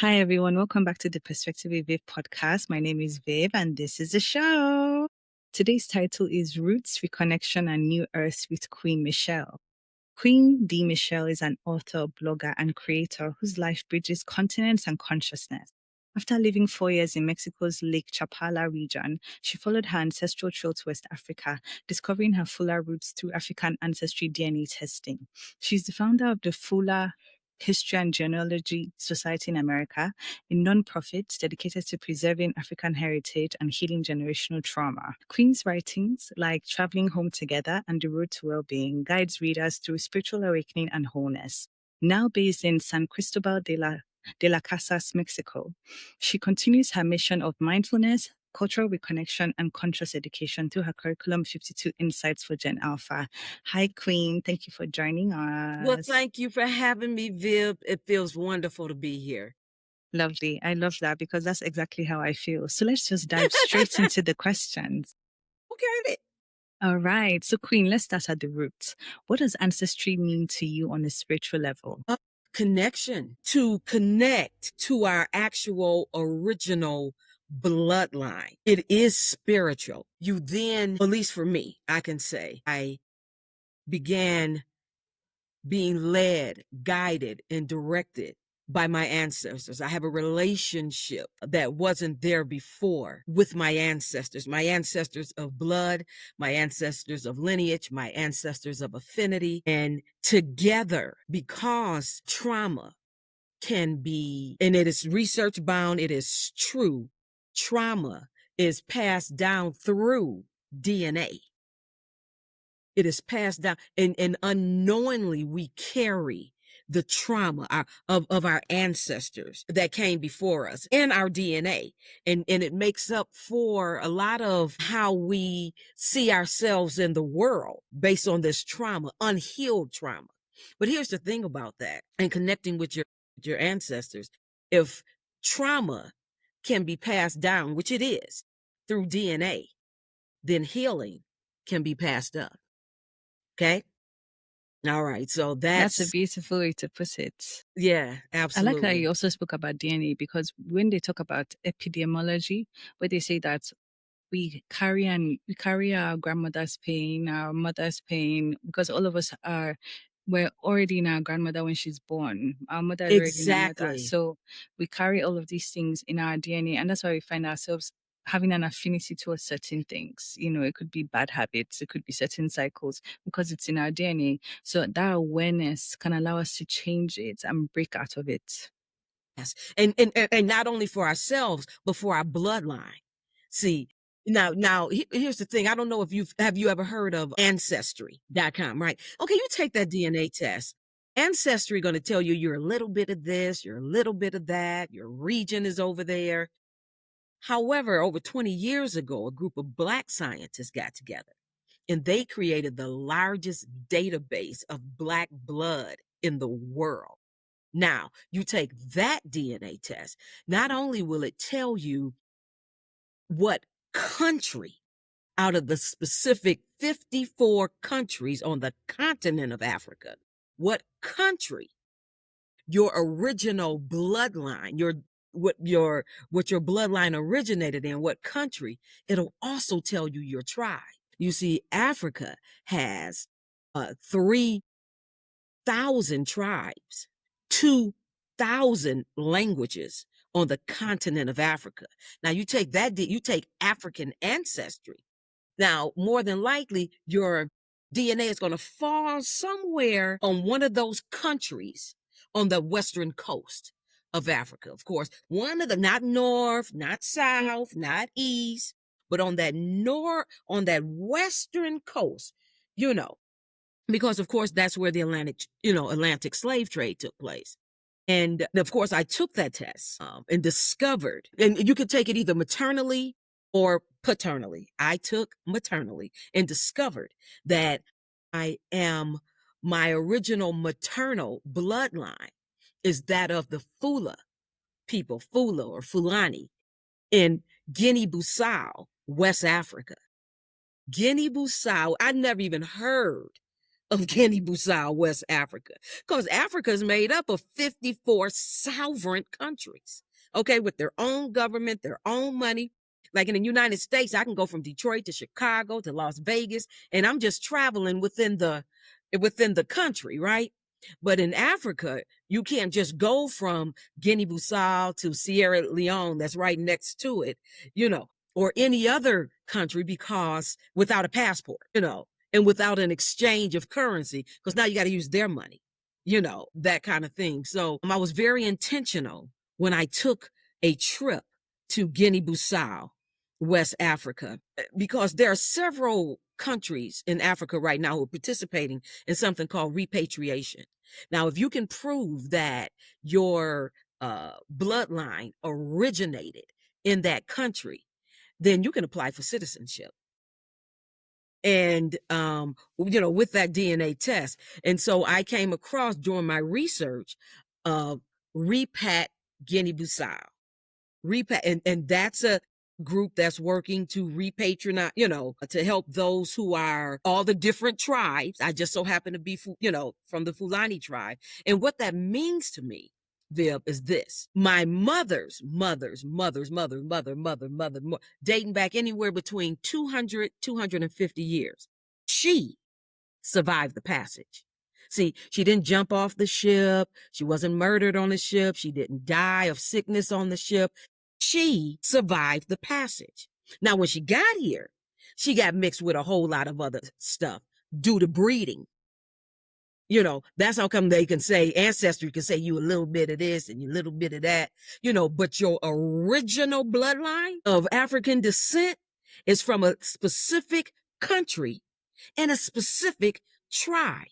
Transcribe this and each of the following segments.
Hi, everyone. Welcome back to the Perspective with Viv podcast. My name is Viv, and this is the show. Today's title is Roots, Reconnection and New Earth with Queen Michele. Queen D. Michele is an author, blogger, and creator whose life bridges continents and consciousness. After living 4 years in Mexico's Lake Chapala region, she followed her ancestral trail to West Africa, discovering her Fula roots through African Ancestry DNA testing. She's the founder of the Fula History and Genealogy Society in America, a non-profit dedicated to preserving African heritage and healing generational trauma. Queen's writings, like Traveling Home Together and The Road to WellBeing, guides readers through spiritual awakening and wholeness. Now based in San Cristóbal de la Casas, Mexico, she continues her mission of mindfulness, cultural reconnection, and conscious education through her curriculum 52 Insights for Gen Alpha. Hi, Queen. Thank you for joining us. Well, thank you for having me, Viv. It feels wonderful to be here. Lovely. I love that because that's exactly how I feel. So let's just dive straight into the questions. Okay. All right. So, Queen, let's start at the roots. What does ancestry mean to you on a spiritual level? Connection, to connect to our actual original bloodline. It is spiritual. You then, at least for me, I can say, I began being led, guided, and directed by my ancestors. I have a relationship that wasn't there before with my ancestors of blood, my ancestors of lineage, my ancestors of affinity, and together, because trauma can be, and it is research bound, it is true, trauma is passed down through DNA. It is passed down, and unknowingly we carry the trauma of our ancestors that came before us in our DNA. And it makes up for a lot of how we see ourselves in the world based on this trauma, unhealed trauma. But here's the thing about that, and connecting with your ancestors. If trauma can be passed down, which it is, through DNA, then healing can be passed up. Okay. All right. So That's a beautiful way to put it. yeah, I like that absolutely. you also spoke about DNA because when they talk about epidemiology, where they say that we carry our grandmother's pain, our mother's pain, because all of us we're already in our grandmother when she's born. Our mother is already in our mother. Exactly. So we carry all of these things in our DNA. And that's why we find ourselves having an affinity towards certain things. You know, it could be bad habits, it could be certain cycles because it's in our DNA. So that awareness can allow us to change it and break out of it. Yes. And not only for ourselves, but for our bloodline. See, now here's the thing. I don't know if have you ever heard of ancestry.com, right? Okay, you take that DNA test. Ancestry going to tell you you're a little bit of this, you're a little bit of that, your region is over there. However, over 20 years ago, a group of Black scientists got together and they created the largest database of Black blood in the world. Now, you take that DNA test, not only will it tell you what country out of the specific 54 countries on the continent of Africa, what country your original bloodline, what your bloodline originated in, what country, it'll also tell you your tribe. You see, Africa has 3,000 tribes, 2,000 languages on the continent of Africa. Now you take African ancestry. Now, more than likely, your DNA is going to fall somewhere on one of those countries on the western coast of Africa. Of course, not north, not south, not east, but on that western coast, because of course that's where the Atlantic slave trade took place. And of course, I took that test and discovered, and you could take it either maternally or paternally. I took maternally and discovered that my original maternal bloodline is that of the Fula people, Fula or Fulani in Guinea-Bissau, West Africa. Guinea-Bissau, I never even heard of Guinea-Bissau, West Africa, because Africa is made up of 54 sovereign countries, okay, with their own government, their own money. Like in the United States, I can go from Detroit to Chicago to Las Vegas, and I'm just traveling within the country, right? But in Africa, you can't just go from Guinea-Bissau to Sierra Leone, that's right next to it, or any other country, because without a passport, and without an exchange of currency, because now you got to use their money, that kind of thing. So I was very intentional when I took a trip to Guinea-Bissau, West Africa, because there are several countries in Africa right now who are participating in something called repatriation. Now, if you can prove that your bloodline originated in that country, then you can apply for citizenship. And, with that DNA test. And so I came across during my research of Repat Guinea-Bissau. And that's a group that's working to repatriate, to help those who are all the different tribes. I just so happen to be, from the Fulani tribe. And what that means to me, Viv, is this: my mother's mother, dating back anywhere between 250 years, she survived the passage. See, she didn't jump off the ship. She wasn't murdered on the ship. She didn't die of sickness on the ship. She survived the passage. Now, when she got here, she got mixed with a whole lot of other stuff due to breeding. That's how come they can say, Ancestry can say you a little bit of this and you a little bit of that, but your original bloodline of African descent is from a specific country and a specific tribe,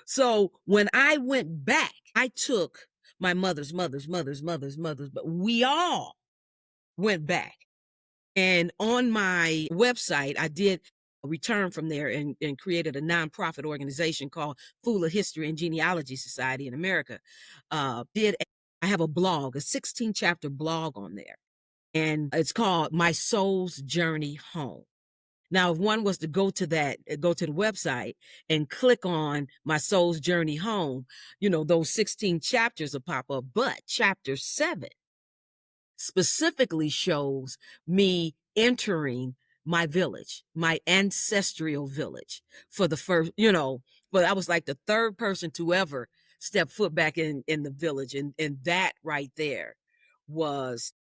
So when I went back, I took my mother's, but we all went back. And on my website, I did return from there and created a nonprofit organization called Fula History and Genealogy Society in America. I have a blog, a 16-chapter blog on there, and it's called My Soul's Journey Home. Now, if one was to go to the website and click on My Soul's Journey Home, those 16 chapters will pop up. But chapter 7 specifically shows me entering my village, my ancestral village, for the first, but I was like the third person to ever step foot back in the village. And that right there was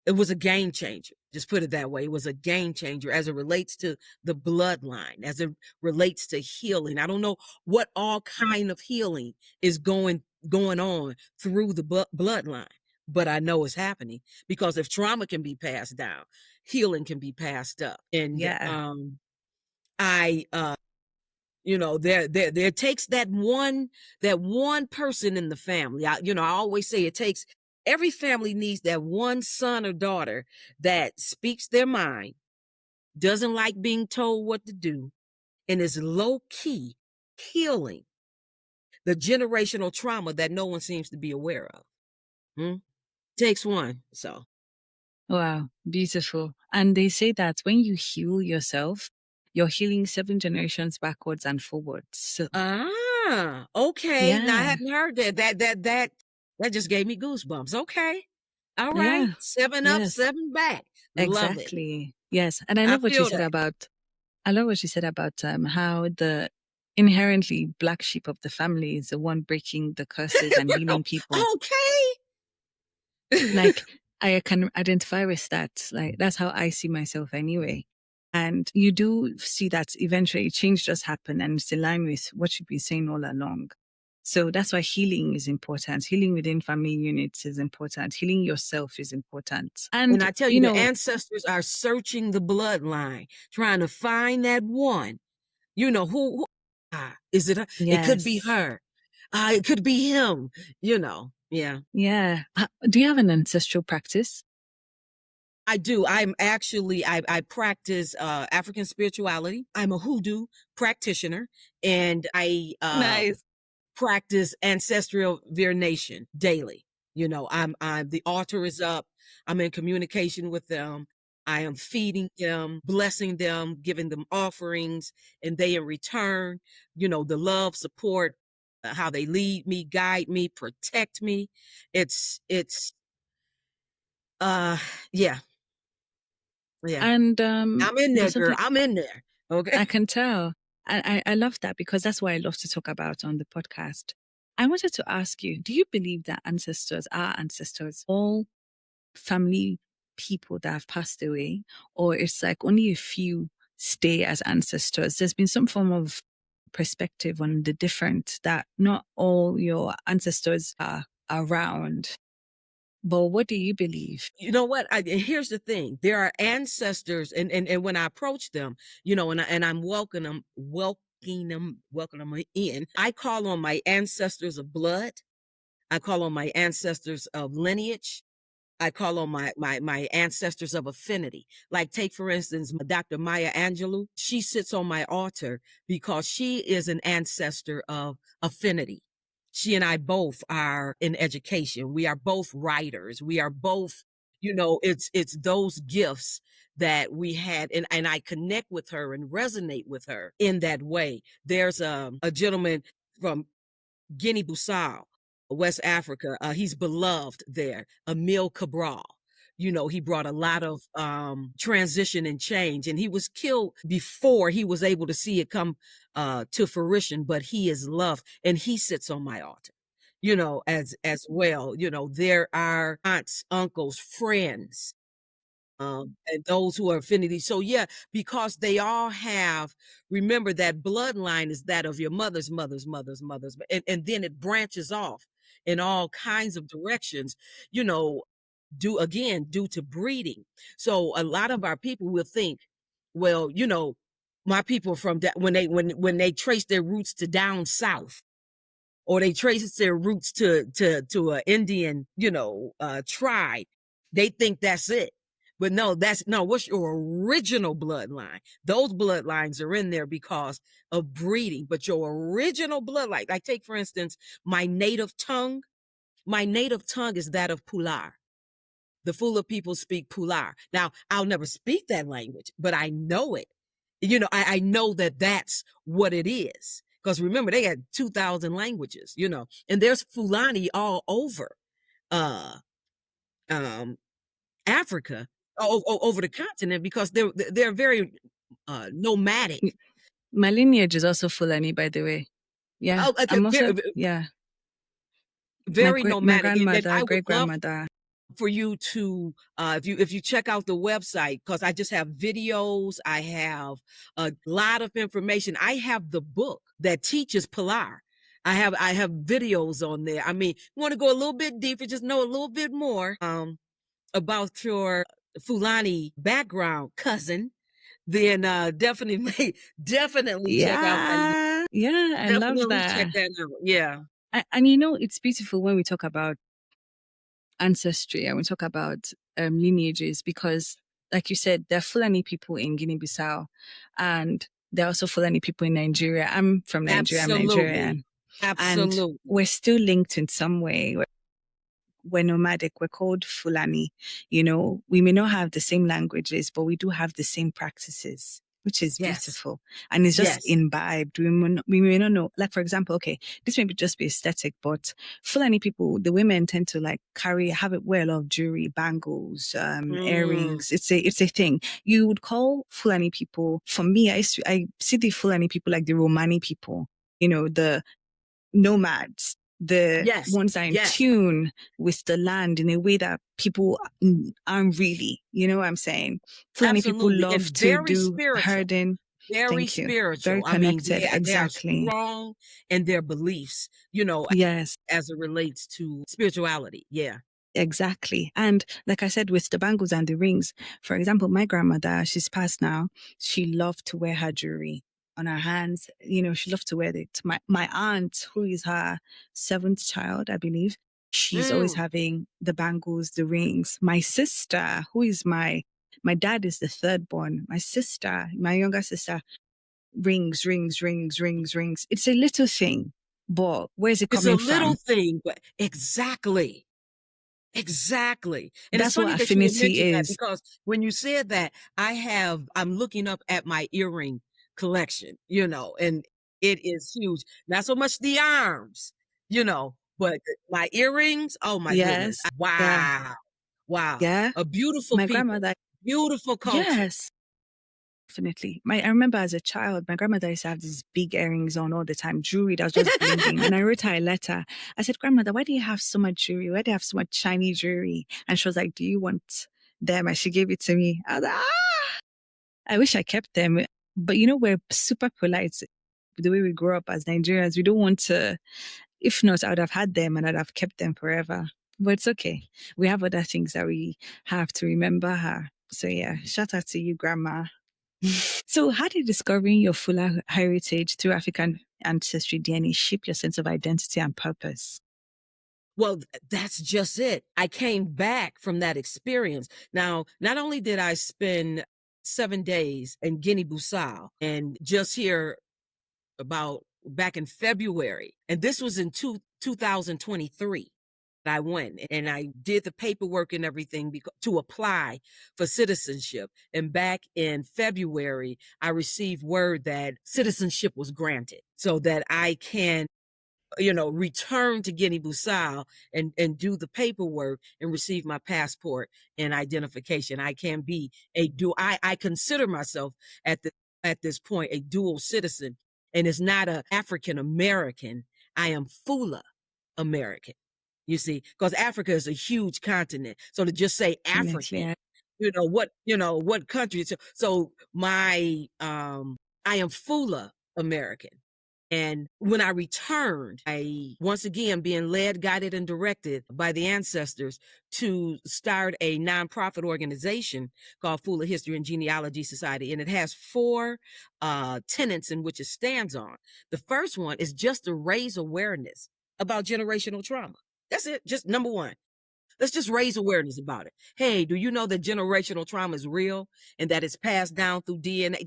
a game changer. Just put it that way. It was a game changer as it relates to the bloodline, as it relates to healing. I don't know what all kind of healing is going on through the bloodline, but I know it's happening, because if trauma can be passed down, healing can be passed up. And Yeah. I there takes that one person in the family. I always say every family needs that one son or daughter that speaks their mind, doesn't like being told what to do, and is low key healing the generational trauma that no one seems to be aware of. Takes one. So Wow, beautiful. And they say that when you heal yourself, you're healing 7 generations backwards and forwards. So okay. Now I yeah, hadn't heard that. That just gave me goosebumps. Okay. All right. yeah, 7 up, yes, 7 back. Love it. exactly. Yes. And I I love what you feel said that. about how the inherently black sheep of the family is the one breaking the curses and healing people. Okay. Like I can identify with that. Like that's how I see myself anyway. And you do see that eventually change does happen, and it's in line with what you've been saying all along. So that's why healing is important. Healing within family units is important. Healing yourself is important. And And, I tell you, the ancestors are searching the bloodline, trying to find that one. Who is it? It could be yes. her. It could be him. Yeah. Yeah. Do you have an ancestral practice? I do. I practice African spirituality. I'm a hoodoo practitioner, and I Nice. practice ancestral divination daily. I'm the altar is up. I'm in communication with them. I am feeding them, blessing them, giving them offerings, and they in return, the love, support, how they lead me, guide me, protect me. It's uh yeah, yeah. And I'm in there, there's girl. something I'm in there. Okay. I can tell. I love that because that's what I love to talk about on the podcast. I wanted to ask you, do you believe that our ancestors, all family people that have passed away, or it's like only a few stay as ancestors? There's been some form of perspective on the difference that not all your ancestors are around. But what do you believe? You know what? And here's the thing: there are ancestors, and when I approach them, and I'm welcoming them in. I call on my ancestors of blood. I call on my ancestors of lineage. I call on my ancestors of affinity. Like, take for instance Dr. Maya Angelou. She sits on my altar because she is an ancestor of affinity. She and I both are in education. We are both writers. We are both, it's those gifts that we had, and I connect with her and resonate with her in that way. There's a gentleman from Guinea-Bissau, West Africa. He's beloved there, Emil Cabral. He brought a lot of transition and change, and he was killed before he was able to see it come to fruition. But he is loved, and he sits on my altar. As well. There are aunts, uncles, friends, and those who are affinity. So yeah, because they all have, remember that bloodline is that of your mother's mother's mother's mother's, and then it branches off in all kinds of directions, you know, due to breeding. So a lot of our people will think, well, my people from that, when they trace their roots to down south, or they trace their roots to a Indian, tribe. They think that's it. But no, that's no, what's your original bloodline? Those bloodlines are in there because of breeding, but your original bloodline, like take for instance, my native tongue is that of Pular. The Fula people speak Pular. Now, I'll never speak that language, but I know it. I know that that's what it is. Because remember, they had 2,000 languages, and there's Fulani all over uh, um, Africa, over the continent, because they're very nomadic. My lineage is also Fulani, by the way. Yeah, Oh, okay, I'm also, yeah, very my nomadic, and grandmother, I would great love grandmother. for you to if you check out the website, because I just have videos, I have a lot of information. I have the book that teaches Pilar. I have videos on there. I mean, you want to go a little bit deeper, just know a little bit more about your Fulani background, cousin, then definitely check out that. Yeah, yeah, I love Definitely check that. that out. Yeah. And it's beautiful when we talk about ancestry and we talk about lineages because, like you said, there are Fulani people in Guinea-Bissau and there are also Fulani people in Nigeria. I'm from Nigeria, I'm Absolutely. Nigerian. And Absolutely. we're still linked in some way. We're nomadic, we're called Fulani. We may not have the same languages, but we do have the same practices, which is Yes. beautiful. And it's just Yes. imbibed. We may not know, like, for example, okay, this may just be aesthetic, but Fulani people, the women tend to like wear a lot of jewelry, bangles, Mm. earrings. It's a thing. You would call Fulani people, for me, I see the Fulani people like the Romani people, the nomads, the Yes. ones that are in Yes. tune with the land in a way that people aren't really. You know what I'm saying? Fulani people Absolutely. love And to very do spiritual. herding. Very Thank you. Very spiritual. I mean, connected. they are Exactly. strong in their beliefs, Yes. as it relates to spirituality. Yeah. Exactly. And like I said, with the bangles and the rings, for example, my grandmother, she's passed now. She loved to wear her jewelry on her hands. She loved to wear it. My aunt, who is her seventh child, I believe, she's always Mm. having the bangles, the rings. My sister, who is my dad is the third born. My sister, my younger sister, rings, rings, rings, rings, rings. It's a little thing, but where's it It's a coming little from? thing, but exactly. Exactly. And it's That's what funny that you would affinity mention that is. because when you said that, I'm looking up at my earring collection, and it is huge. Not so much the arms, but my earrings, oh my goodness. Yes. Yeah. Wow. Wow. Yeah. A beautiful My people, grandmother, beautiful culture. yes, definitely. I remember as a child, my grandmother used to have these big earrings on all the time, jewelry that was just blinging. And I wrote her a letter. I said, Grandmother, why do you have so much jewelry? Why do you have so much shiny jewelry? And she was like, Do you want them? And she gave it to me. I was like, I wish I kept them. But we're super polite. The way we grow up as Nigerians, we don't want to. If not, I would have had them and I'd have kept them forever. But it's okay. We have other things that we have to remember her. So yeah, shout out to you, Grandma. So how did discovering your Fula heritage through African Ancestry DNA shape your sense of identity and purpose? Well, that's just it. I came back from that experience. Now, not only did I spend 7 days in Guinea-Bissau and just here about back in February, and this was in 2023. I went and I did the paperwork and everything to apply for citizenship. And back in February, I received word that citizenship was granted so that I can return to Guinea-Bissau and do the paperwork and receive my passport and identification. I can be I consider myself at this point a dual citizen, and it's not a African American. I am Fula American. You see, because Africa is a huge continent. So to just say Definitely. African, what country? So my I am Fula American. And when I returned, I once again being led, guided, and directed by the ancestors to start a nonprofit organization called Fula History and Genealogy Society. And it has four tenets in which it stands on. The first one is just to raise awareness about generational trauma. That's it. Just number one. Let's just raise awareness about it. Hey, do you know that generational trauma is real and that it's passed down through DNA?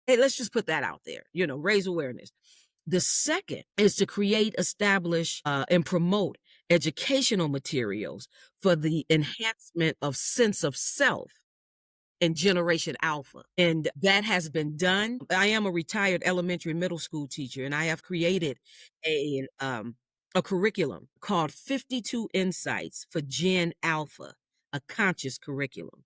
Hey, let's just put that out there, raise awareness. The second is to create, establish, and promote educational materials for the enhancement of sense of self and Generation Alpha. And that has been done. I am a retired elementary middle school teacher, and I have created a curriculum called 52 Insights for Gen Alpha, a conscious curriculum.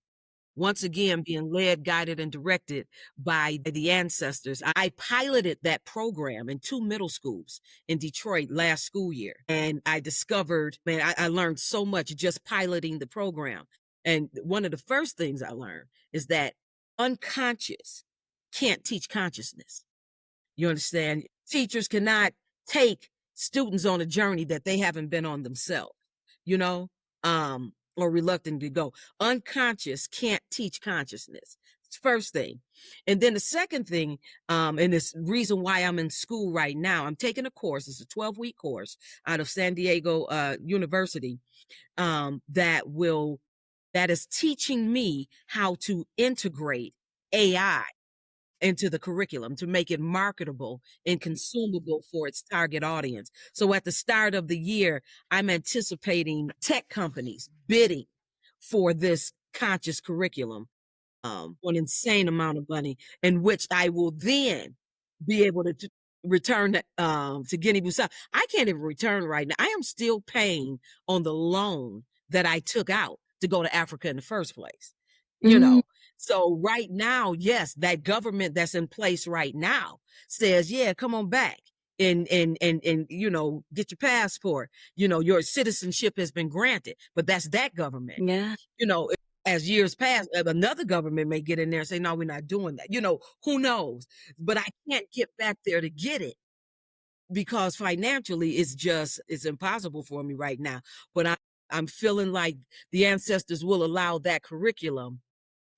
Once again, being led, guided, and directed by the ancestors. I piloted that program in 2 middle schools in Detroit last school year. And I discovered, man, I learned so much just piloting the program. And one of the first things I learned is that unconscious can't teach consciousness. You understand? Teachers cannot take students on a journey that they haven't been on themselves, you know, or reluctant to go. Unconscious can't teach consciousness. First thing. And then the second thing, and this reason why I'm in school right now, I'm taking a course. It's a 12-week course out of San Diego University that is teaching me how to integrate AI into the curriculum to make it marketable and consumable for its target audience. So at the start of the year, I'm anticipating tech companies bidding for this conscious curriculum, an insane amount of money, in which I will then be able to return to Guinea-Bissau. I can't even return right now. I am still paying on the loan that I took out to go to Africa in the first place. You Mm, know, so right now, yes, that government that's in place right now says, yeah, come on back and get your passport. Your citizenship has been granted, but that's that government. yeah, You know, as years pass, another government may get in there and say, no, we're not doing that. Who knows? But I can't get back there to get it because financially it's impossible for me right now. But I'm feeling like the ancestors will allow that curriculum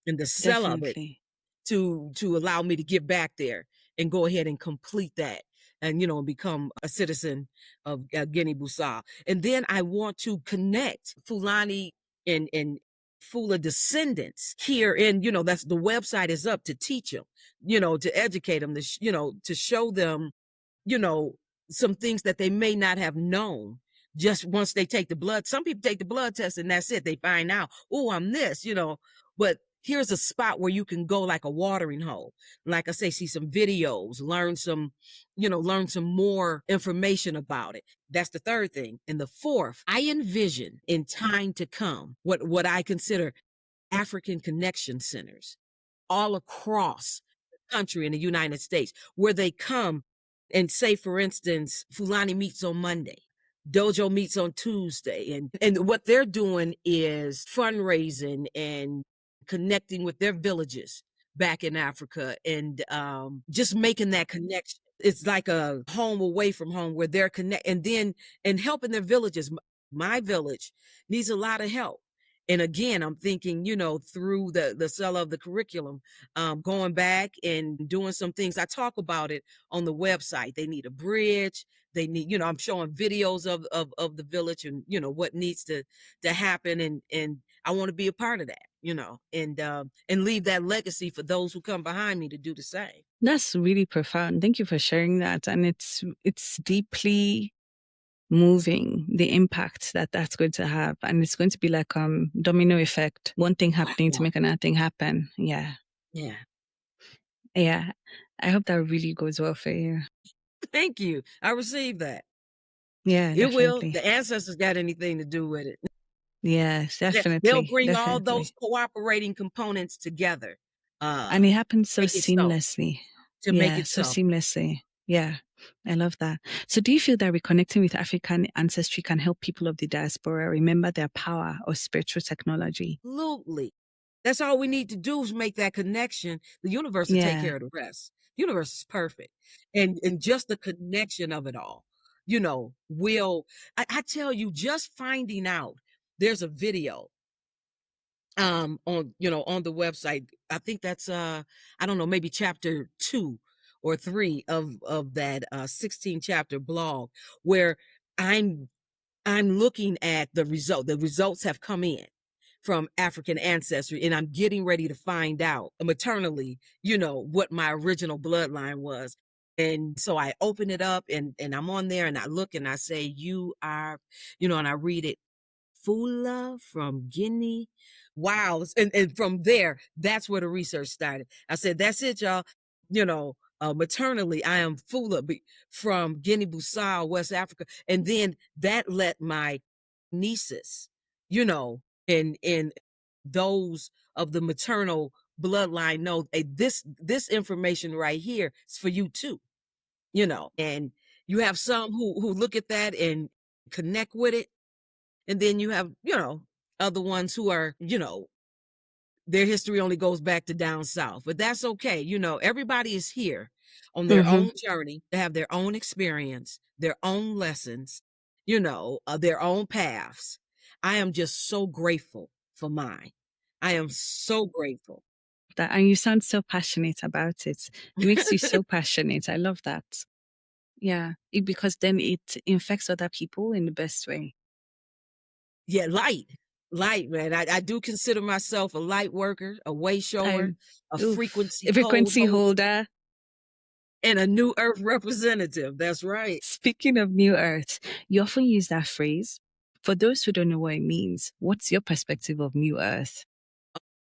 and the sell of it definitely. to allow me to get back there and go ahead and complete that and become a citizen of Guinea-Bissau. And then I want to connect Fulani and Fula descendants here in, that's the website is up to teach them, to educate them, to show them, you know, some things that they may not have known just once they take the blood. Some people take the blood test and that's it. They find out, oh, I'm this, but here's a spot where you can go like a watering hole. Like I say, see some videos, learn some more information about it. That's the third thing. And the fourth, I envision in time to come what I consider African connection centers all across the country in the United States, where they come and say, for instance, Fulani meets on Monday, Dojo meets on Tuesday, and what they're doing is fundraising and connecting with their villages back in Africa, and just making that connection. It's like a home away from home where they're connect, and then and helping their villages. My village needs a lot of help. And again, I'm thinking, through the cell of the curriculum, going back and doing some things. I talk about it on the website. They need a bridge. They need, I'm showing videos of the village and, what needs to happen. And I want to be a part of that, and leave that legacy for those who come behind me to do the same. That's really profound. Thank you for sharing that. And it's deeply moving, the impact that that's going to have. And it's going to be like domino effect, one thing happening to make another thing happen. Yeah. Yeah. Yeah. I hope that really goes well for you. Thank you. I received that. Yeah, It will. definitely. The ancestors got anything to do with it. Yes, They'll definitely. bring all those Definitely. cooperating components together. And it happens so Make it so. seamlessly. To make Yeah, it so so. seamlessly. Yeah, I love that. So do you feel that reconnecting with African ancestry can help people of the diaspora remember their power or spiritual technology? Absolutely. That's all we need to do is make that connection. The universe will take Yeah. care of the rest. The universe is perfect. And just the connection of it all, will, I tell you, just finding out there's a video on the website. I think that's I don't know, maybe chapter 2 or 3 of that 16 chapter blog, where I'm looking at the result. The results have come in from African ancestry, and I'm getting ready to find out maternally, what my original bloodline was. And so I open it up and I'm on there and I look and I say, you are, and I read it, Fula from Guinea. Wow. And from there, that's where the research started. I said, that's it, y'all. Maternally, I am Fula from Guinea-Bissau, West Africa. And then that let my nieces, and those of the maternal bloodline know, hey, this information right here is for you too, and you have some who look at that and connect with it. And then you have, other ones who are, their history only goes back to down south, but that's okay. Everybody is here on their Mm-hmm. own journey to have their own experience, their own lessons, their own paths. I am just so grateful for mine. I am so grateful. And you sound so passionate about it. It makes you so passionate. I love that. Yeah, because then it infects other people in the best way. Yeah, light, man. I do consider myself a light worker, a way shower, I'm a oof, frequency a code frequency holder, holder. and a new earth representative. That's right. Speaking of New Earth, you often use that phrase. For those who don't know what it means, what's your perspective of New Earth?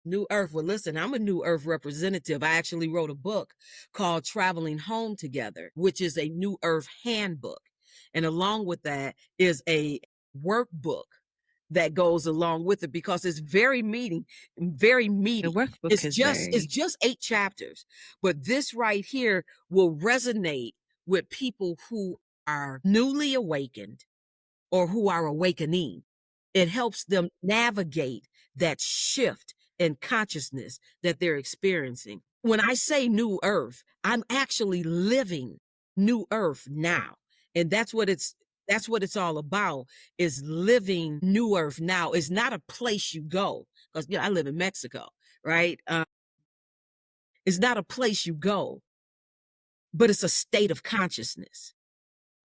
New Earth. Well, listen, I'm a New Earth representative. I actually wrote a book called Traveling Home Together, which is a New Earth handbook. And along with that is a workbook that goes along with it, because it's very The meaty. workbook It's is very just 8 chapters, but this right here will resonate with people who are newly awakened or who are awakening. It helps them navigate that shift in consciousness that they're experiencing. When I say new earth, I'm actually living new earth now. And that's what it's all about, is living new earth now. It's not a place you go, because I live in Mexico, right? It's not a place you go, but it's a state of consciousness.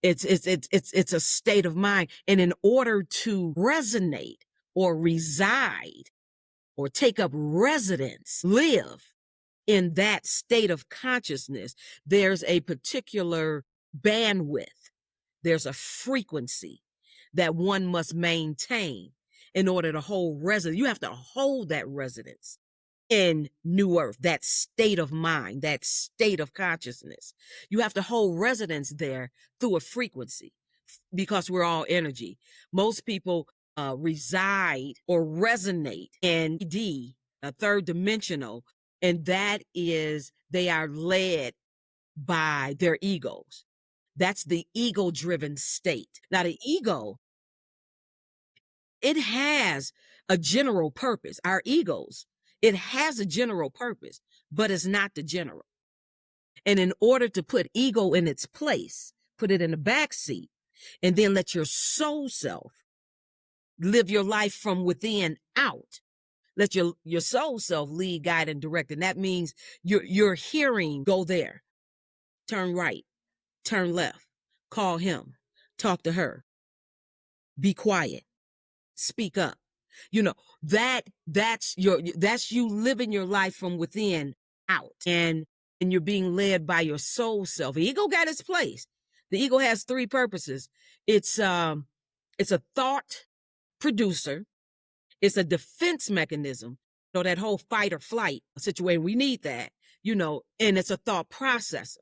It's a state of mind. And in order to resonate or reside or take up residence, live in that state of consciousness, there's a particular bandwidth, there's a frequency, that one must maintain in order to hold residence. You have to hold that residence in New Earth, that state of mind, that state of consciousness. You have to hold residence there through a frequency because we're all energy. Most people reside or resonate in D, a third dimensional, and that is they are led by their egos. That's the ego driven state. Now, the ego, it has a general purpose. Our egos, it has a general purpose, but it's not the general. And in order to put ego in its place, put it in the back seat, and then let your soul self live your life from within out. Let your soul self lead, guide, and direct. And that means your hearing, go there, turn right, turn left, call him, talk to her, be quiet, speak up. You know, that's you living your life from within out. And you're being led by your soul self. The ego got its place. The ego has three purposes. It's a thought producer. It's a defense mechanism. You know, that whole fight or flight situation, we need that, you know, and it's a thought processor.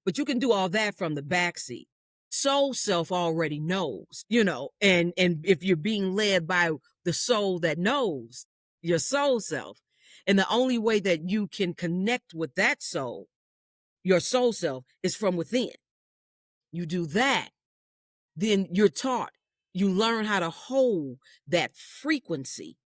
But you can do all that from the backseat. Soul self already knows, you know, and if you're being led by the soul that knows, your soul self, and the only way that you can connect with that soul, your soul self, is from within. You do that, then you're taught, you learn how to hold that frequency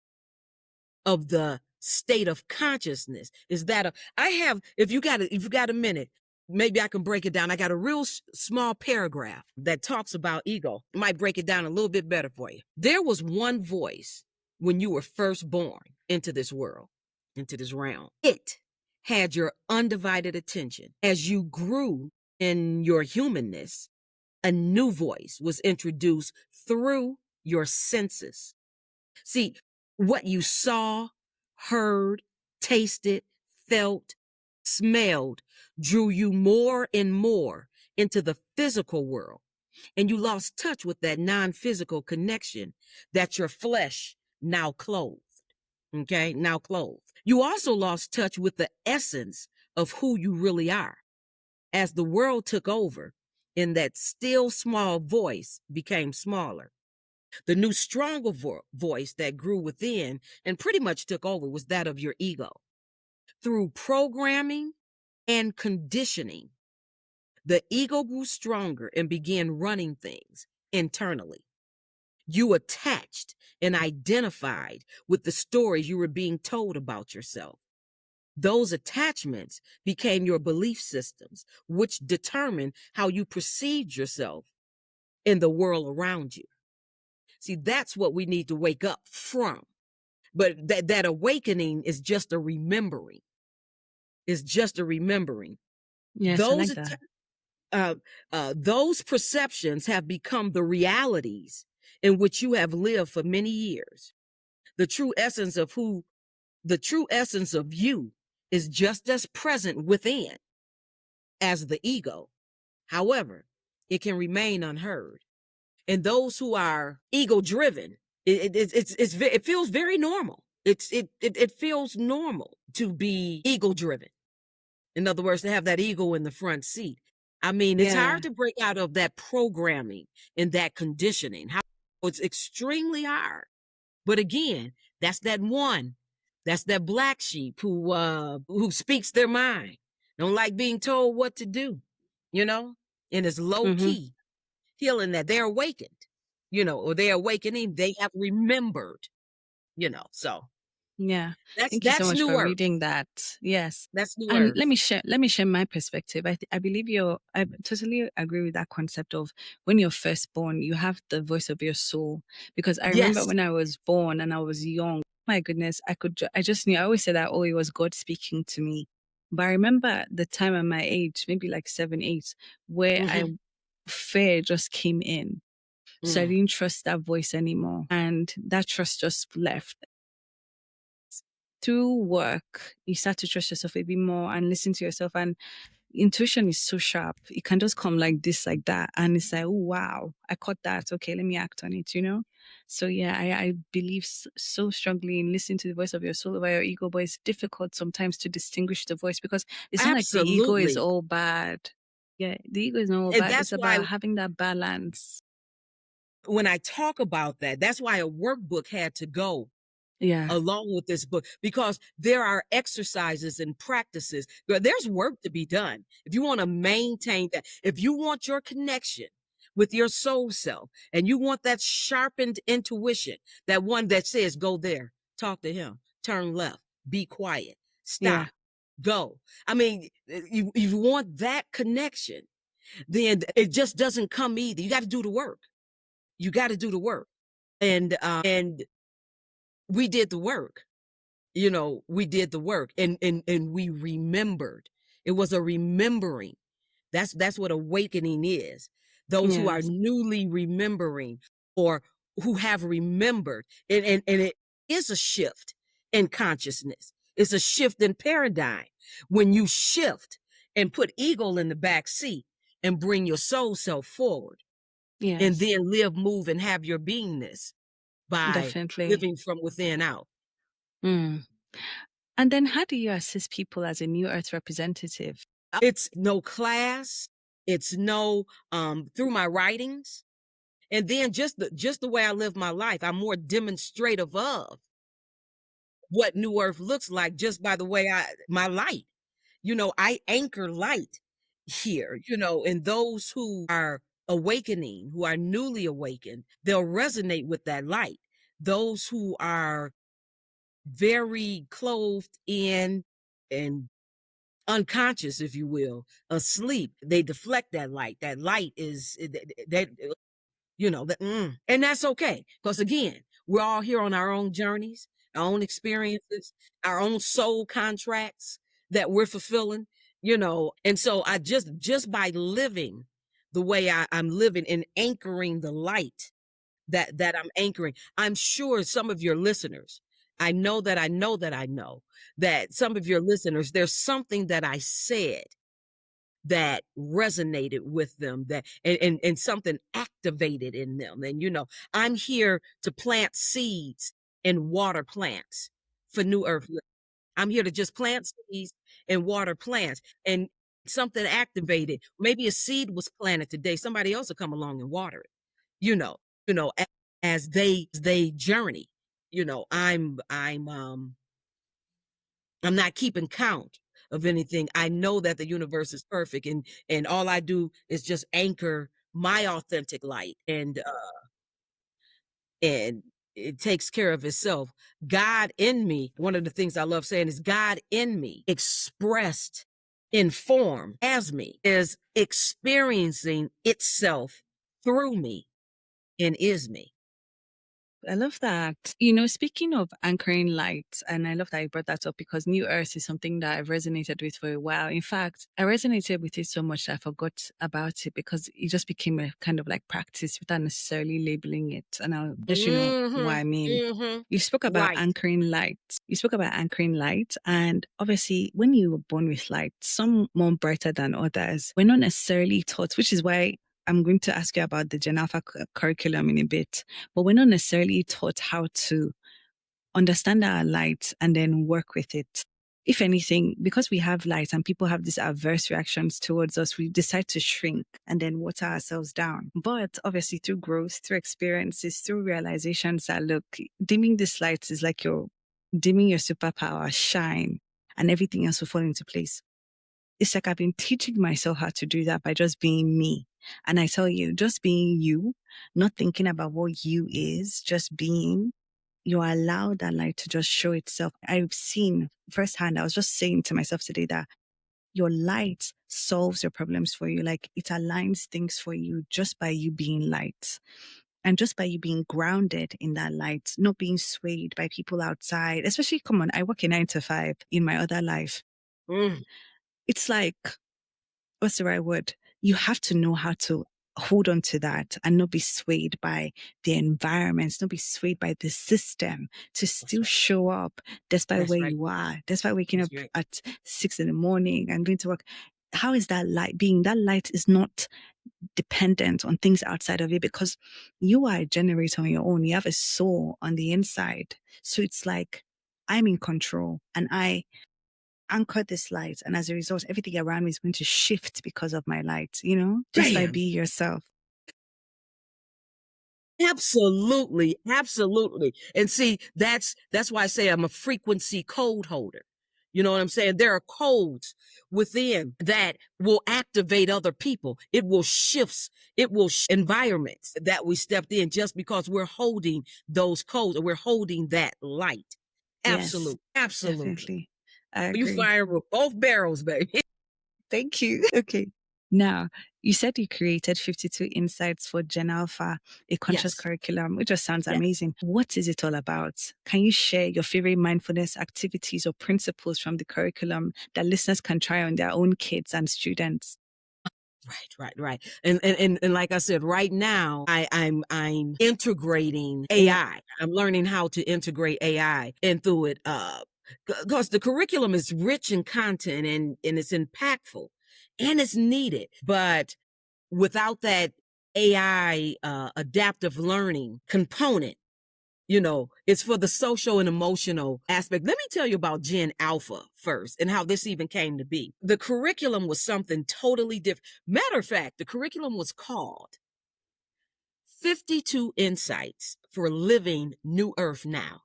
of the state of consciousness. Is that if you got a minute, maybe I can break it down. I got a real small paragraph that talks about ego. I might break it down a little bit better for you. There was one voice when you were first born into this world, into this realm. It had your undivided attention. As you grew in your humanness, a new voice was introduced through your senses. See, what you saw, heard, tasted, felt, smelled drew you more and more into the physical world. And you lost touch with that non-physical connection that your flesh now clothed. Okay, now clothed. You also lost touch with the essence of who you really are. As the world took over, and that still small voice became smaller. The new stronger voice that grew within and pretty much took over was that of your ego. Through programming and conditioning, the ego grew stronger and began running things internally. You attached and identified with the stories you were being told about yourself. Those attachments became your belief systems, which determined how you perceived yourself in the world around you. See, that's what we need to wake up from. But that awakening is just a remembering. It's just a remembering. Yes, I like that. Those perceptions have become the realities in which you have lived for many years. The true essence of you is just as present within as the ego. However, it can remain unheard. And those who are ego driven, it feels very normal. It feels normal to be ego driven. In other words, to have that ego in the front seat. I mean, it's hard to break out of that programming and that conditioning. It's extremely hard. But again, that's that one. That's that black sheep who speaks their mind. Don't like being told what to do, you know, and is low key healing that they're awakened, you know, or they're awakening. They have remembered, you know. So Yeah. Thank you so that's much New for Earth. reading that. Yes. That's New And Earth. let me share my perspective. I believe I totally agree with that concept of when you're first born, you have the voice of your soul. Because I remember Yes. when I was born and I was young, my goodness, I just knew, I always said that, oh, it was God speaking to me. But I remember the time at my age, maybe like 7, 8, where fear just came in. So I didn't trust that voice anymore. And that trust just left. Through work, you start to trust yourself a bit more and listen to yourself. And intuition is so sharp. It can just come like this, like that. And it's like, oh, wow, I caught that. Okay, let me act on it, you know? So yeah, I believe so strongly in listening to the voice of your soul over your ego, but it's difficult sometimes to distinguish the voice because it's not like the ego is Absolutely. all bad. Yeah, the ego is not all And bad. that's It's why about having that balance. when I talk about that, that's why a workbook had to go Yeah, along with this book, because there are exercises and practices. There's work to be done. If you want to maintain that, if you want your connection with your soul self and you want that sharpened intuition, that one that says, go there, talk to him, turn left, be quiet, yeah, stop, go. I mean, you want that connection, then it just doesn't come easy. You got to do the work. You got to do the work. And we did the work. We did the work, and we remembered. It was a remembering. That's what awakening is. Those who are yes, newly remembering, or who have remembered. And it is a shift in consciousness. It's a shift in paradigm. When you shift and put ego in the back seat and bring your soul self forward, and yes, then live, move, and have your beingness by definitely. living from within out. Mm. And then how do you assist people as a New Earth representative? It's no class. It's no through my writings. And then just the way I live my life, I'm more demonstrative of what New Earth looks like just by the way my light. I anchor light here, and those who are awakening, who are newly awakened, they'll resonate with that light. Those who are very clothed in and unconscious, if you will, asleep, they deflect that light. That light is that and that's okay, because again, we're all here on our own journeys, our own experiences, our own soul contracts that we're fulfilling. And so I just by living the way I'm living and anchoring the light that I'm anchoring. I'm sure some of your listeners, I know that some of your listeners, there's something that I said that resonated with them, that and something activated in them. And I'm here to plant seeds and water plants for New Earth. I'm here to just plant seeds and water plants, and something activated. Maybe a seed was planted today. Somebody else will come along and water it. You know, as they journey. I'm not keeping count of anything. I know that the universe is perfect, and all I do is just anchor my authentic light, and it takes care of itself. God in me, one of the things I love saying is God in me, expressed in form as me, is experiencing itself through me and is me. I love that. Speaking of anchoring light, and I love that you brought that up because New Earth is something that I've resonated with for a while. In fact, I resonated with it so much that I forgot about it because it just became a kind of like practice without necessarily labeling it. And I'll let you know what Mm-hmm. I mean. Mm-hmm. You spoke about Right. anchoring light. You spoke about anchoring light. And obviously, when you were born with light, some more brighter than others, we're not necessarily taught, which is why I'm going to ask you about the Gen Alpha curriculum in a bit, but we're not necessarily taught how to understand our light and then work with it. If anything, because we have light and people have these adverse reactions towards us, we decide to shrink and then water ourselves down. But obviously, through growth, through experiences, through realizations that look, dimming this light is like you're dimming your superpower, shine, and everything else will fall into place. It's like I've been teaching myself how to do that by just being me. And I tell you, just being you, not thinking about what you is, just being, you allow that light to just show itself. I've seen firsthand, I was just saying to myself today that your light solves your problems for you. Like it aligns things for you just by you being light. And just by you being grounded in that light, not being swayed by people outside, especially, come on, I work a 9 to 5 in my other life. Mm. It's like, what's the right word? You have to know how to hold on to that and not be swayed by the environments, not be swayed by the system, to That's still right. show up despite That's where right. you are, despite waking That's up right. at 6 in the morning and going to work. how is that light being? That light is not dependent on things outside of you because you are a generator on your own. You have a soul on the inside. So it's like I'm in control and I anchor this light. And as a result, everything around me is going to shift because of my light, just by Bam. being yourself. Absolutely, absolutely. And see, that's why I say I'm a frequency code holder. You know what I'm saying? There are codes within that will activate other people. It will environments that we stepped in just because we're holding those codes or we're holding that light. Yes, Absolutely. Absolutely. definitely. I You agree. fire with both barrels, baby. Thank you. Okay. Now, you said you created 52 insights for Gen Alpha, a conscious Yes. curriculum, which just sounds Yes. amazing. What is it all about? Can you share your favorite mindfulness activities or principles from the curriculum that listeners can try on their own kids and students? Right. And like I said, right now I'm integrating Yeah. AI. I'm learning how to integrate AI and through it because the curriculum is rich in content and it's impactful and it's needed. But without that AI adaptive learning component, it's for the social and emotional aspect. Let me tell you about Gen Alpha first and how this even came to be. The curriculum was something totally different. Matter of fact, the curriculum was called 52 Insights for Living New Earth Now.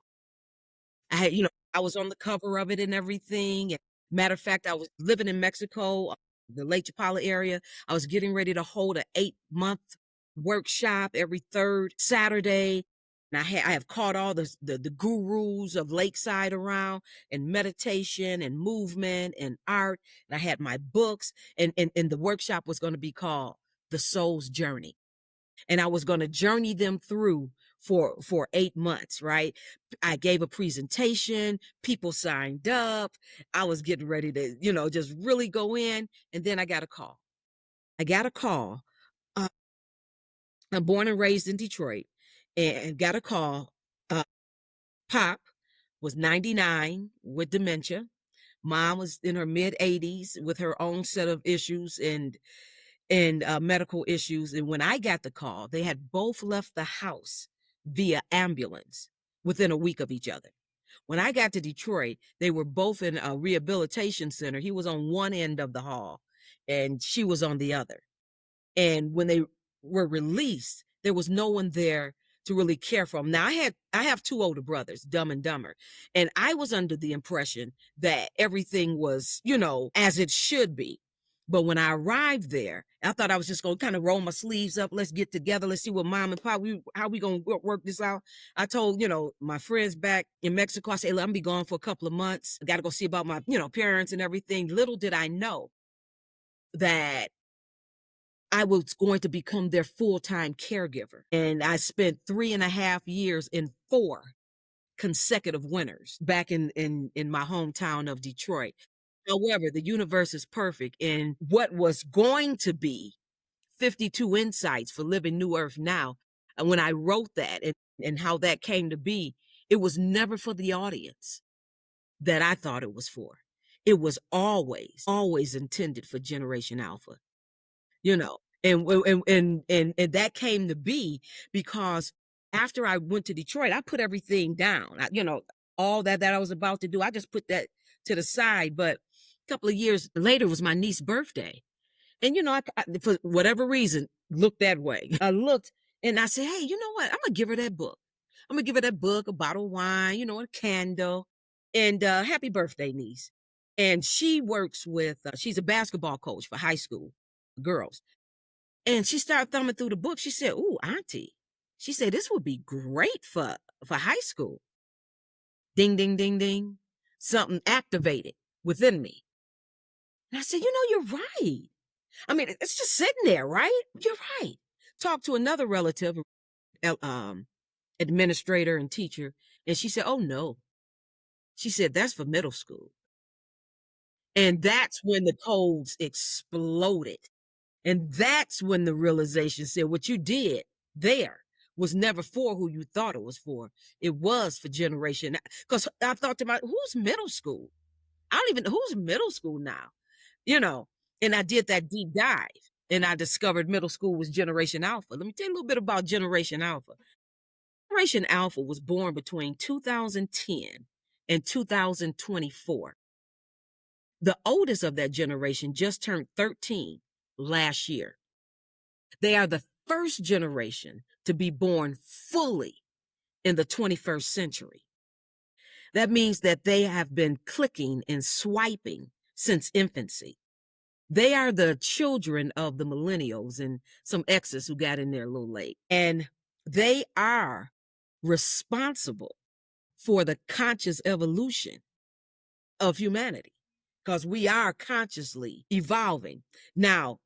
I was on the cover of it and everything. And matter of fact, I was living in Mexico, the Lake Chapala area. I was getting ready to hold an 8-month workshop every third Saturday. And I have caught all the gurus of Lakeside around and meditation and movement and art. And I had my books and the workshop was going to be called The Soul's Journey, and I was going to journey them through for 8 months, right? I gave a presentation, people signed up. I was getting ready to, just really go in, and then I got a call. I got a call. Uh, I'm born and raised in Detroit, and got a call. Uh, Pop was 99 with dementia. Mom was in her mid 80s with her own set of issues and medical issues. And when I got the call, they had both left the house via ambulance within a week of each other. When I got to Detroit, they were both in a rehabilitation center. He was on one end of the hall and she was on the other. And when they were released, there was no one there to really care for them. Now I have two older brothers, Dumb and Dumber, and I was under the impression that everything was, as it should be. But when I arrived there, I thought I was just going to kind of roll my sleeves up. Let's get together. Let's see what mom and pop, how we going to work this out. I told, my friends back in Mexico, I said, "Look, I'm going to be gone for a couple of months. I got to go see about my, parents and everything." Little did I know that I was going to become their full-time caregiver. And I spent 3.5 years in 4 consecutive winters back in my hometown of Detroit. However, the universe is perfect. And what was going to be 52 insights for living New Earth now, and when I wrote that and how that came to be, it was never for the audience that I thought it was for. It was always intended for Generation Alpha. you know and that came to be because after I went to Detroit, I put everything down. All that I was about to do, I just put that to the side. But a couple of years later was my niece's birthday, and I for whatever reason looked that way. I looked and I said, "Hey, you know what, I'm gonna give her that book. I'm gonna give her that book, a bottle of wine, a candle, and happy birthday, niece." And she works with she's a basketball coach for high school girls. And she started thumbing through the book. She said, "Ooh, auntie." She said, "This would be great for high school." Ding, ding, ding, ding. Something activated within me. And I said, "You're right. I mean, it's just sitting there, right? You're right." Talked to another relative, administrator and teacher, and she said, "Oh no." She said, "That's for middle school." And that's when the codes exploded. And that's when the realization said, what you did there was never for who you thought it was for. It was for generation. Because I thought to myself, who's middle school? I don't even know who's middle school now, you know. And I did that deep dive, and I discovered middle school was Generation Alpha. Let me tell you a little bit about Generation Alpha. Generation Alpha was born between 2010 and 2024. The oldest of that generation just turned 13 last year. They are the first generation to be born fully in the 21st century. That means that they have been clicking and swiping since infancy. They are the children of the millennials and some X's who got in there a little late. And they are responsible for the conscious evolution of humanity because we are consciously evolving. Now,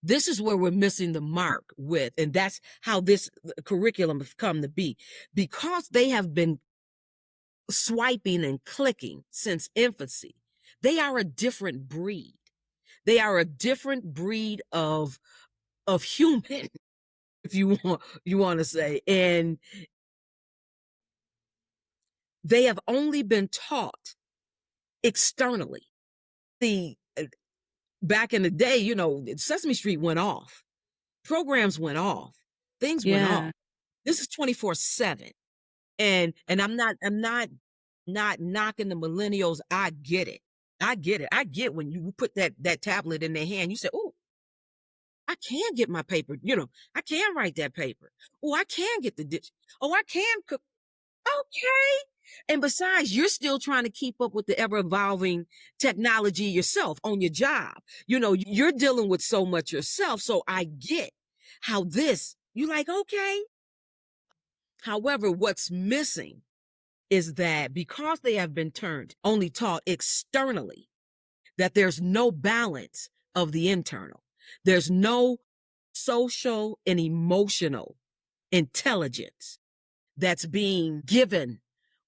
this is where we're missing the mark with, and that's how this curriculum has come to be. Because they have been swiping and clicking since infancy, they are a different breed. They are a different breed of human, if you want to say. And they have only been taught externally. Back in the day, Sesame Street went off. Programs went off. Things went off. Yeah. This is 24/7. And I'm not knocking the millennials. I get it. I get it. I get when you put that tablet in their hand, you say, "Oh, I can get my paper. I can write that paper. Oh, I can get the dish. Oh, I can cook." Okay. And besides, you're still trying to keep up with the ever evolving technology yourself on your job. You're dealing with so much yourself. So I get how you like, okay. However, what's missing is that because they have been only taught externally, that there's no balance of the internal. There's no social and emotional intelligence that's being given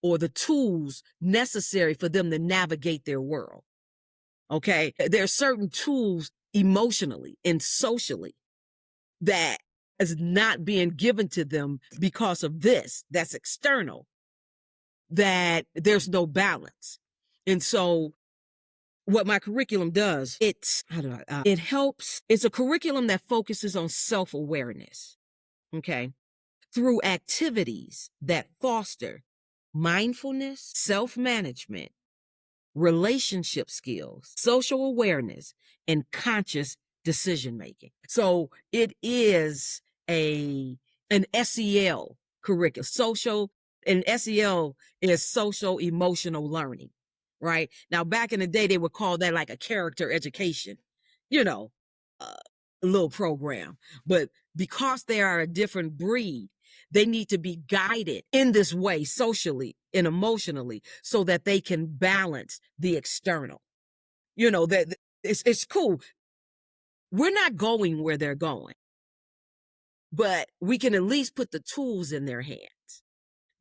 or the tools necessary for them to navigate their world. Okay. There are certain tools emotionally and socially that is not being given to them because of that's external, that there's no balance. And so what my curriculum does, it helps. It's a curriculum that focuses on self-awareness. Okay. Through activities that foster mindfulness, self-management, relationship skills, social awareness, and conscious decision making. So it is an SEL curriculum. And SEL is social emotional learning, right? Now, back in the day, they would call that like a character education, little program. But because they are a different breed, they need to be guided in this way socially and emotionally so that they can balance the external. That it's cool. We're not going where they're going, but we can at least put the tools in their hands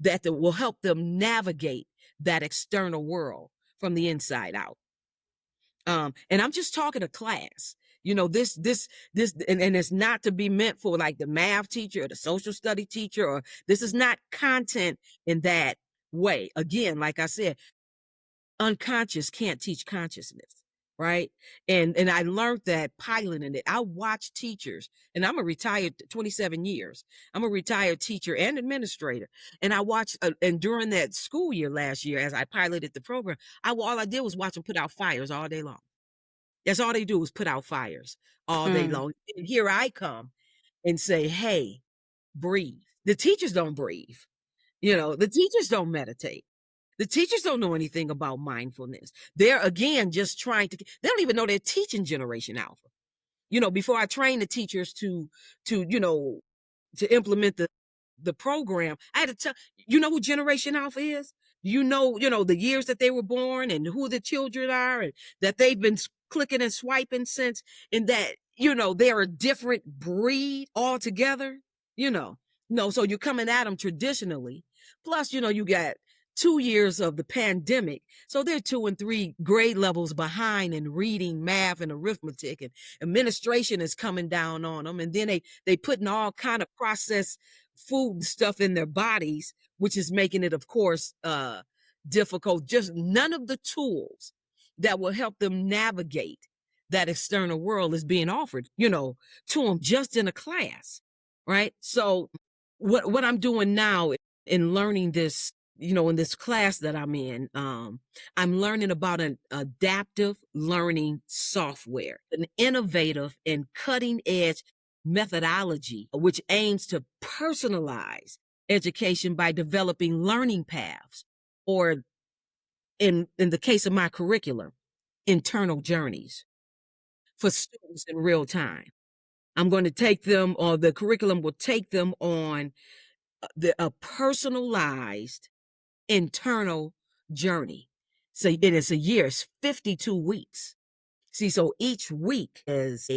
that will help them navigate that external world from the inside out. And I'm just talking to class. This, and it's not to be meant for like the math teacher or the social study teacher, or this is not content in that way. Again, like I said, unconscious can't teach consciousness, right? And I learned that piloting it. I watched teachers, and I'm a retired 27 years. I'm a retired teacher and administrator. And I watched, and during that school year last year, as I piloted the program, all I did was watch them put out fires all day long. That's all they do is put out fires all day long. And here I come and say, hey, breathe. The teachers don't breathe. The teachers don't meditate. The teachers don't know anything about mindfulness. They're, again, just they don't even know they're teaching Generation Alpha. Before I train the teachers to implement the program, I had to tell, who Generation Alpha is? The years that they were born and who the children are, and that they've been clicking and swiping since, and that, they're a different breed altogether, No, so you're coming at them traditionally. Plus, you got 2 years of the pandemic. So they're 2 and 3 grade levels behind in reading, math, and arithmetic, and administration is coming down on them. And then they putting all kind of processed food and stuff in their bodies, which is making it, of course, difficult. Just none of the tools that will help them navigate that external world is being offered, to them just in a class, right? So what I'm doing now in learning this, in this class that I'm in, I'm learning about an adaptive learning software, an innovative and cutting edge methodology which aims to personalize education by developing learning paths, or in the case of my curriculum, internal journeys for students in real time. I'm going to take them, or the curriculum will take them on a personalized internal journey. So it is a year, it's 52 weeks. See, so each week is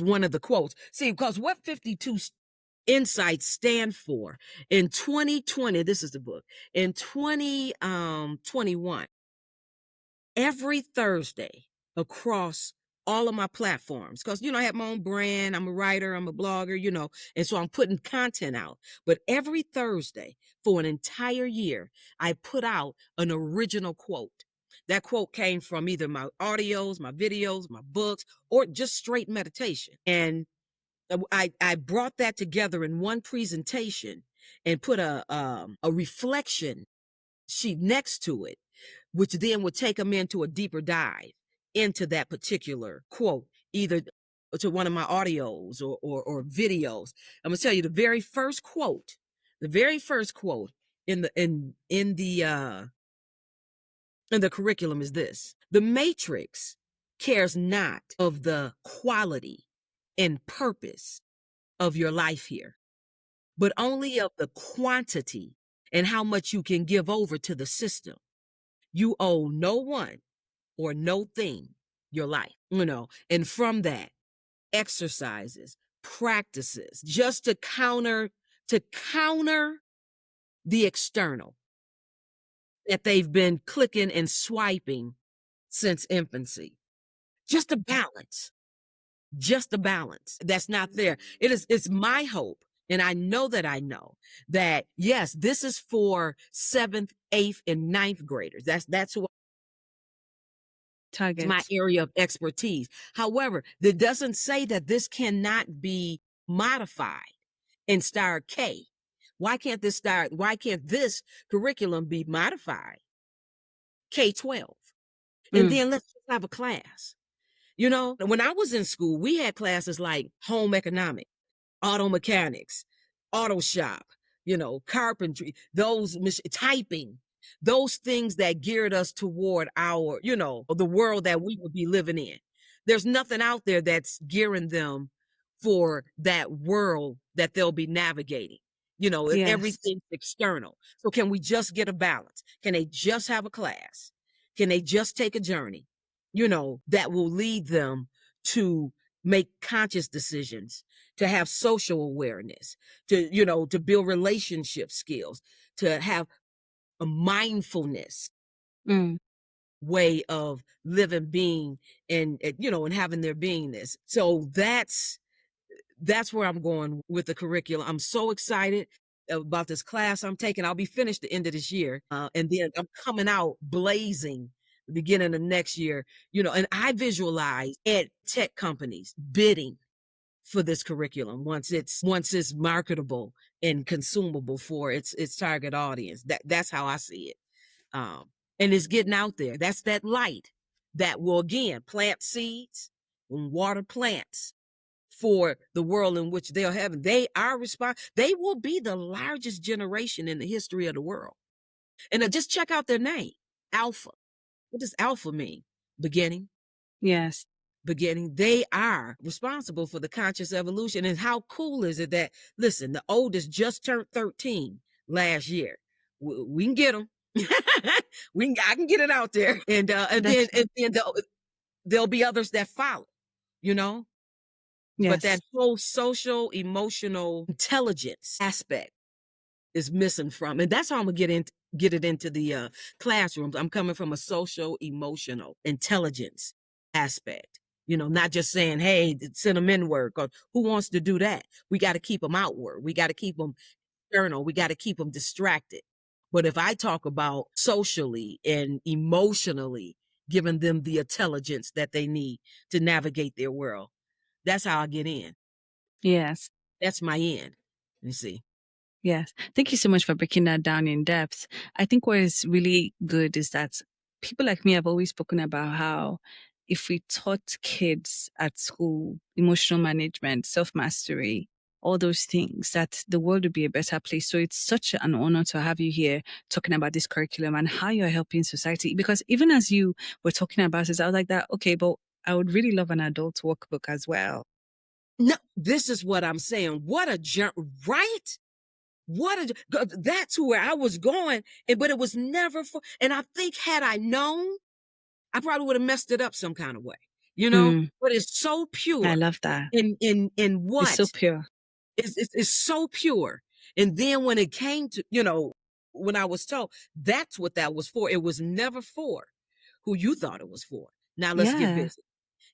one of the quotes. See, because what 52 insights stand for in 2020, this is the book, in 2021, every Thursday across all of my platforms, because I have my own brand, I'm a writer, I'm a blogger, and so I'm putting content out. But every Thursday for an entire year, I put out an original quote. That quote came from either my audios, my videos, my books, or just straight meditation. And I brought that together in one presentation and put a reflection sheet next to it, which then would take them into a deeper dive into that particular quote, either to one of my audios or videos. I'm gonna tell you the very first quote in the curriculum is this: the matrix cares not of the quality and purpose of your life here, but only of the quantity and how much you can give over to the system. You owe no one or no thing your life, and from that, exercises, practices, just to counter the external that they've been clicking and swiping since infancy. Just a balance. Just a balance that's not there. It's my hope, and I know that yes, this is for 7th, 8th, and 9th graders. That's what my Targets. area of expertise. However, that doesn't say that this cannot be modified and start K. Why can't this curriculum be modified K-12? And then let's just have a class. When I was in school, we had classes like home economics, auto mechanics, auto shop, carpentry, typing, those things that geared us toward our, the world that we would be living in. There's nothing out there that's gearing them for that world that they'll be navigating. Yes. Everything's external. So can we just get a balance? Can they just have a class? Can they just take a journey, that will lead them to make conscious decisions, to have social awareness, to build relationship skills, to have a mindfulness way of living, being, and having their beingness. So that's where I'm going with the curriculum. I'm so excited about this class I'm taking. I'll be finished the end of this year. And then I'm coming out blazing the beginning of next year, and I visualize ed tech companies bidding for this curriculum once it's marketable and consumable for its target audience. That's how I see it. And it's getting out there. That's that light that will again plant seeds and water plants for the world in which they'll have. They will be the largest generation in the history of the world. And just check out their name, Alpha. What does Alpha mean? Beginning. Yes. Beginning. They are responsible for the conscious evolution. And how cool is it that, listen, the oldest just turned 13 last year. We can get them. I can get it out there. And then there'll be others that follow, Yes. But that whole social, emotional intelligence aspect is missing from, and that's how I'm gonna get it into the classrooms. I'm coming from a social, emotional intelligence aspect. Not just saying, hey, send them inward, because who wants to do that? We got to keep them outward. We got to keep them external. We got to keep them distracted. But if I talk about socially and emotionally giving them the intelligence that they need to navigate their world. That's how I get in. Yes. That's my end. You see. Yes. Thank you so much for breaking that down in depth. I think what is really good is that people like me have always spoken about how if we taught kids at school emotional management, self mastery, all those things, that the world would be a better place. So it's such an honor to have you here talking about this curriculum and how you're helping society. Because even as you were talking about it, I was like that, okay, but I would really love an adult workbook as well. No, this is what I'm saying. What a right? That's where I was going, but it was never for. And I think had I known, I probably would have messed it up some kind of way, Mm, But it's so I pure. love that. In It's so what pure. it's so pure. And then when it came to when I was told that's what that was for, it was never for who you thought it was for. Now let's get Yeah. busy.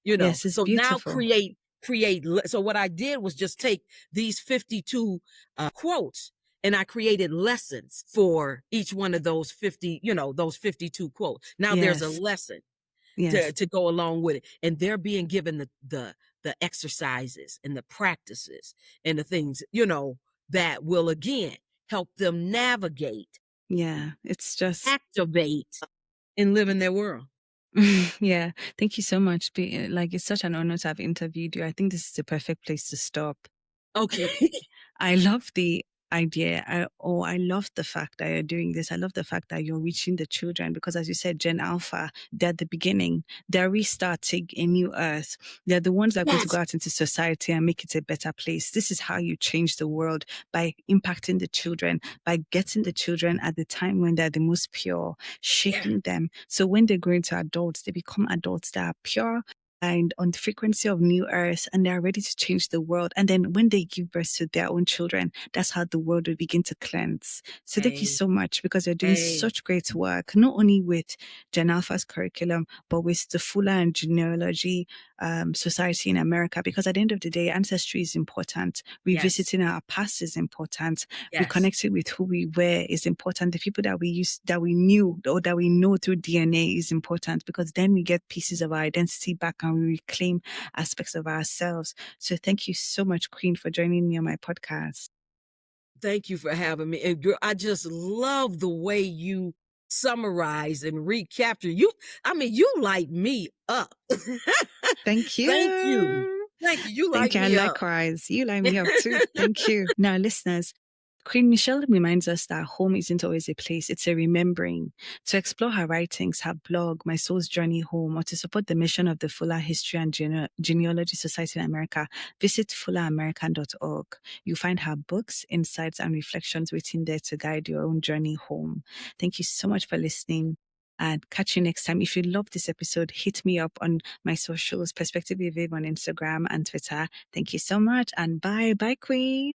Yes, it's So now beautiful. so what I did was just take these 52 quotes, and I created lessons for each one of those 50, those 52 quotes. Now there's a Yes. lesson Yes. to go along with it, and they're being given the exercises and the practices and the things that will again help them navigate, Yeah. It's just, activate, and live in their world. yeah. Thank you so much. Like, it's such an honor to have interviewed you. I think this is the perfect place to stop. Okay. I love the idea. I love the fact that you're doing this. I love the fact that you're reaching the children because, as you said, Gen Alpha, they're the beginning. They're restarting a new earth. They're the ones that are going to Yes. go out into society and make it a better place. This is how you change the world, by impacting the children, by getting the children at the time when they're the most pure, shaping them. So when they grow into adults, they become adults that are pure and on the frequency of new earth, and they're ready to change the world. And then when they give birth to their own children, that's how the world will begin to cleanse. So thank you Hey, so much, because you're doing hey. such great work, not only with Gen Alpha's curriculum, but with the Fula and Genealogy Society in America. Because at the end of the day, ancestry is important. Yes. Revisiting our past is important. Yes. Reconnecting with who we were is important. The people that we knew, or that we know through DNA is important, because then we get pieces of our identity back and we reclaim aspects of ourselves. So thank you so much, Queen, for joining me on my podcast. Thank you for having me. And girl, I just love the way you summarize and recapture. You light me up. Thank Thank you. you. Thank you. You Thank light you. And me up. likewise, you light me up too. Thank you. Now, listeners, Queen Michele reminds us that home isn't always a place, it's a remembering. To explore her writings, her blog, My Soul's Journey Home, or to support the mission of the Fula History and Genealogy Society in America, visit fulaamerican.org. You'll find her books, insights, and reflections waiting there to guide your own journey home. Thank you so much for listening, and catch you next time. If you love this episode, hit me up on my socials, Perspective with Viv on Instagram and Twitter. Thank you so much, and bye. Bye, Queen.